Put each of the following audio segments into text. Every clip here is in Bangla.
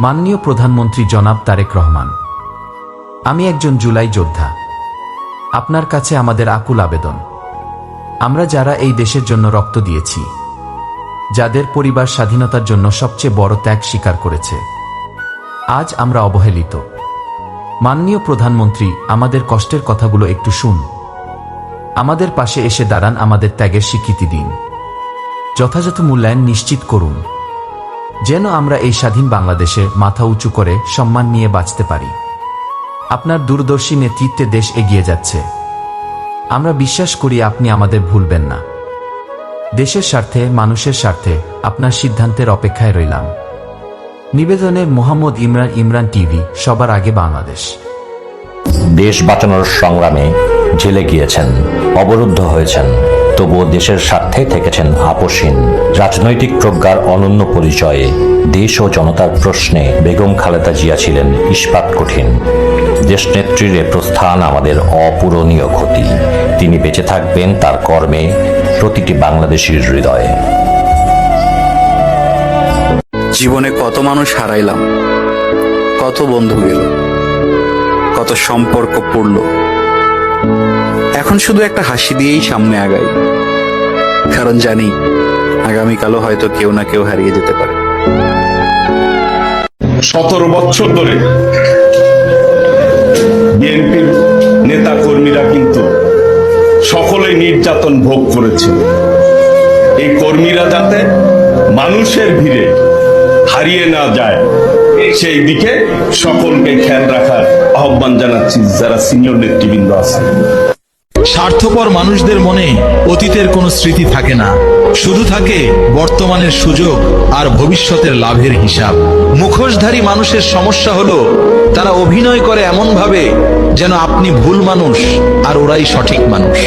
মাননীয় প্রধানমন্ত্রী জনাব তারেক রহমান, আমি একজন জুলাই যোদ্ধা। আপনার কাছে আমাদের আকুল আবেদন, আমরা যারা এই দেশের জন্য রক্ত দিয়েছি, যাদের পরিবার স্বাধীনতার জন্য সবচেয়ে বড় ত্যাগ স্বীকার করেছে, আজ আমরা অবহেলিত। মাননীয় প্রধানমন্ত্রী, আমাদের কষ্টের কথাগুলো একটু শুন, আমাদের পাশে এসে দাঁড়ান, আমাদের ত্যাগের স্বীকৃতি দিন, যথাযথ মূল্যায়ন নিশ্চিত করুন, যেন আমরা এই স্বাধীন বাংলাদেশে মাথা উঁচু করে সম্মান নিয়ে বাঁচতে পারি। আপনার দূরদর্শী নেতৃত্বে দেশ এগিয়ে যাচ্ছে, আমরা বিশ্বাস করি আপনি আমাদের ভুলবেন না। দেশের স্বার্থে, মানুষের স্বার্থে আপনার সিদ্ধান্তের অপেক্ষায় রইলাম। নিবেদনে মোহাম্মদ ইমরান টিভি, সবার আগে বাংলাদেশ। দেশ বাঁচানোর সংগ্রামে জেলে গিয়েছেন, অবরুদ্ধ হয়েছেন, তবুও দেশের স্বার্থে থেকেছেন আপোষহীন। রাজনৈতিক প্রজ্ঞার অনন্য পরিচয়ে দেশ ও জনতার প্রশ্নে বেগম খালেদা জিয়া ছিলেন ইস্পাত কঠিন। দেশনেত্রীর এ প্রস্থান আমাদের অপূরণীয় ক্ষতি। তিনি বেঁচে থাকবেন তার কর্মে প্রতিটি বাংলাদেশীর হৃদয়ে। জীবনে কত মানুষ হারাইলাম, কত বন্ধু গেল, কত সম্পর্ক পড়ল। এখন শুধু একটা হাসি দিয়েই সামনে আগাই, কারণ জানি আগামীকালও হয়তো কেউ না কেউ হারিয়ে যেতে পারে। 17 বছর ধরে বিএনপির নেতা কর্মীরা কিন্তু সকলেই নির্যাতন ভোগ করেছে। এই কর্মীরা যাতে মানুষের ভিড়ে হারিয়ে না যায়, সেই দিকে সকলকে খেয়াল রাখার আহ্বান জানাচ্ছি যারা সিনিয়র নেতৃবৃন্দ আছে। স্বার্থপর মানুষদের মনে অতীতের কোনো স্মৃতি থাকে না, শুধু থাকে বর্তমানের সুযোগ আর ভবিষ্যতের লাভের হিসাব। মুখোশধারী মানুষের সমস্যা হলো তারা অভিনয় করে এমন ভাবে যেন আপনি ভুল মানুষ আর ওরাই সঠিক মানুষ।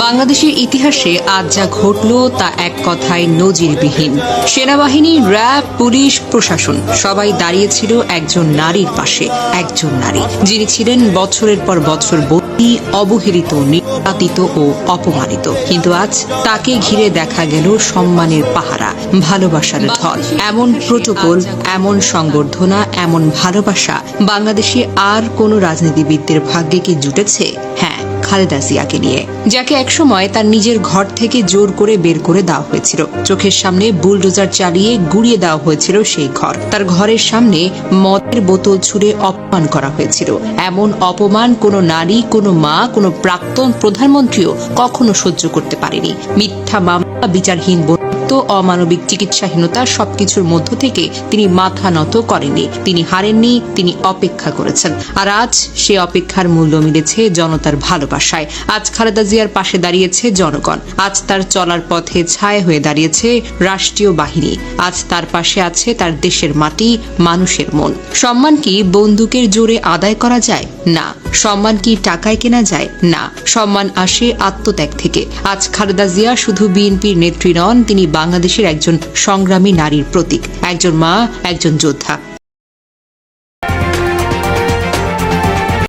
বাংলাদেশের ইতিহাসে আজ যা ঘটল তা এক কথায় নজিরবিহীন। সেনাবাহিনী, র্যাব, পুলিশ, প্রশাসন সবাই দাঁড়িয়েছিল একজন নারীর পাশে, একজন নারী যিনি ছিলেন বছরের পর বছর বন্দী, অবহেলিত, নির্যাতিত ও অপমানিত। কিন্তু আজ তাকে ঘিরে দেখা গেল সম্মানের পাহারা, ভালোবাসার ঢল। এমন প্রোটোকল, এমন সংবর্ধনা, এমন ভালোবাসা বাংলাদেশে আর কোনো রাজনীতিবিদদের ভাগ্যে কি জুটেছে? হ্যাঁ, খালেদা জিয়াকে নিয়ে, যাকে একসময় তার নিজের ঘর থেকে জোর করে বের করে দেওয়া হয়েছিল। চোখের সামনে বুলডোজার চালিয়ে গুড়িয়ে দেওয়া হয়েছিল সেই ঘর। তার ঘরের সামনে মদের বোতল ছুঁড়ে অপমান করা হয়েছিল। এমন অপমান কোনো নারী, কোনো মা, কোনো প্রাক্তন প্রধানমন্ত্রীও কখনো সহ্য করতে পারেনি। মিথ্যা মামলা, বিচারহীন বন্ধুত্ব, অমানবিক চিকিৎসাহীনতা, সবকিছুর মধ্য থেকে তিনি মাথা নত করেননি, তিনি হারেননি, তিনি অপেক্ষা করেছেন। আর আজ সে অপেক্ষার মূল্য মিলেছে জনতার ভালোবাসায়। আজ খালেদা জিয়ার পাশে দাঁড়িয়েছে জনগণ। আজ তার চলার পথে ছায়া হয়ে দাঁড়িয়েছে রাষ্ট্রীয় বাহিনী। আজ তার পাশে আছে তার দেশের মাটি, মানুষের মন। সম্মান কি বন্দুকের জোরে আদায় করা যায়? না। সম্মান কি টাকায় কেনা যায়? না। সম্মান আসে আত্মত্যাগ থেকে। আজ খালেদা জিয়া শুধু বিএনপির নেত্রী নন, তিনি বাংলাদেশের একজন সংগ্রামী নারীর প্রতীক, একজন মা, একজন যোদ্ধা।